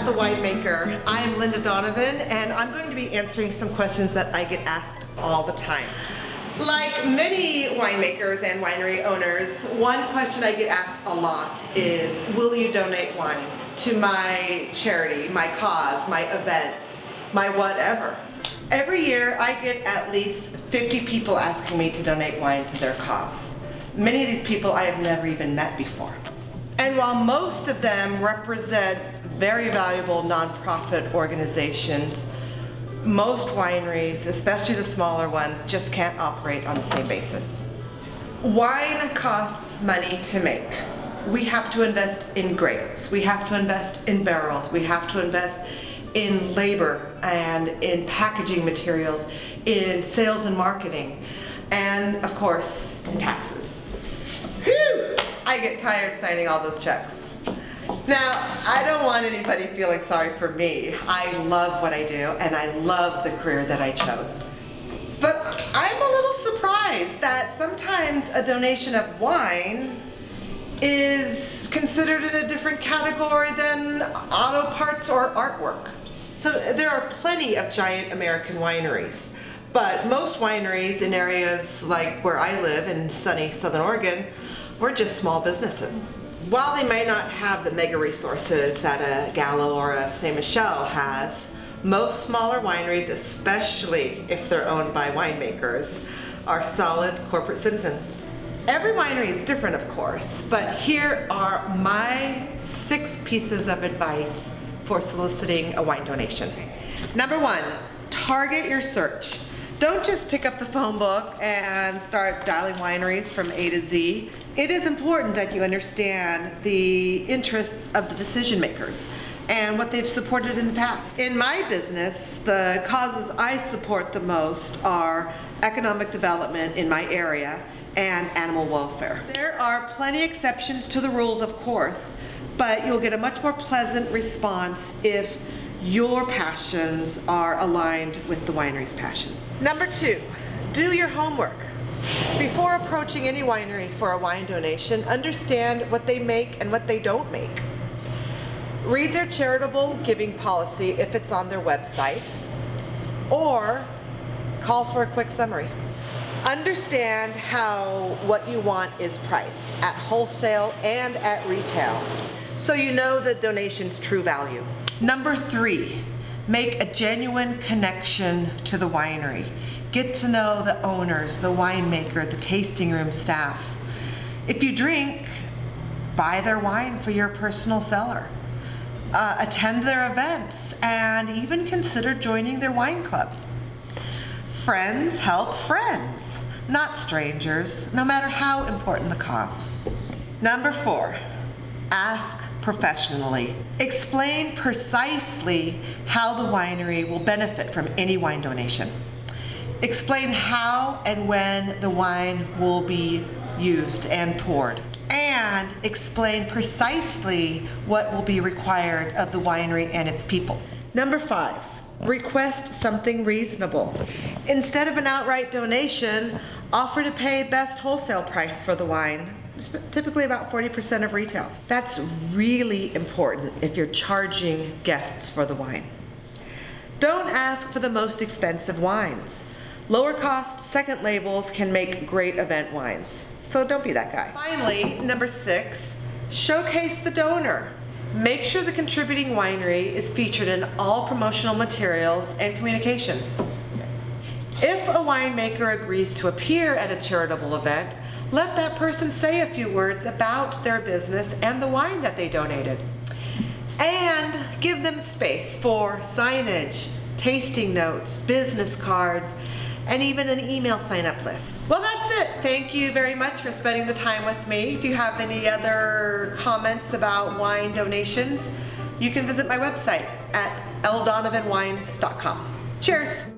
the Winemaker. I'm Linda Donovan, and I'm going to be answering some questions that I get asked all the time. Like many winemakers and winery owners, one question I get asked a lot is, will you donate wine to my charity, my cause, my event, my whatever? Every year I get at least 50 people asking me to donate wine to their cause. Many of these people I have never even met before. And while most of them represent very valuable nonprofit organizations, most wineries, especially the smaller ones, just can't operate on the same basis. Wine costs money to make. We have to invest in grapes, we have to invest in barrels, we have to invest in labor and in packaging materials, in sales and marketing, and of course, in taxes. Whew! I get tired signing all those checks. Now, I don't want anybody feeling sorry for me. I love what I do, and I love the career that I chose. But I'm a little surprised that sometimes a donation of wine is considered in a different category than auto parts or artwork. So there are plenty of giant American wineries, but most wineries in areas like where I live in sunny Southern Oregon, we're just small businesses. While they may not have the mega resources that a Gallo or a Saint Michel has, most smaller wineries, especially if they're owned by winemakers, are solid corporate citizens. Every winery is different, of course, but here are my 6 pieces of advice for soliciting a wine donation. Number 1, target your search. Don't just pick up the phone book and start dialing wineries from A to Z. It is important that you understand the interests of the decision makers and what they've supported in the past. In my business, the causes I support the most are economic development in my area and animal welfare. There are plenty exceptions to the rules, of course, but you'll get a much more pleasant response if your passions are aligned with the winery's passions. Number 2, do your homework. Before approaching any winery for a wine donation, understand what they make and what they don't make. Read their charitable giving policy if it's on their website, or call for a quick summary. Understand how what you want is priced at wholesale and at retail, so you know the donation's true value. Number 3, make a genuine connection to the winery. Get to know the owners, the winemaker, the tasting room staff. If you drink, buy their wine for your personal cellar. Attend their events, and even consider joining their wine clubs. Friends help friends, not strangers, no matter how important the cause. Number 4, ask professionally. Explain precisely how the winery will benefit from any wine donation. Explain how and when the wine will be used and poured. And explain precisely what will be required of the winery and its people. Number 5, request something reasonable. Instead of an outright donation, offer to pay best wholesale price for the wine. It's typically about 40% of retail. That's really important if you're charging guests for the wine. Don't ask for the most expensive wines. Lower cost second labels can make great event wines, so don't be that guy. Finally, number 6, showcase the donor. Make sure the contributing winery is featured in all promotional materials and communications. If a winemaker agrees to appear at a charitable event, let that person say a few words about their business and the wine that they donated. And give them space for signage, tasting notes, business cards, and even an email sign-up list. Well, that's it. Thank you very much for spending the time with me. If you have any other comments about wine donations, you can visit my website at ldonovanwines.com. Cheers.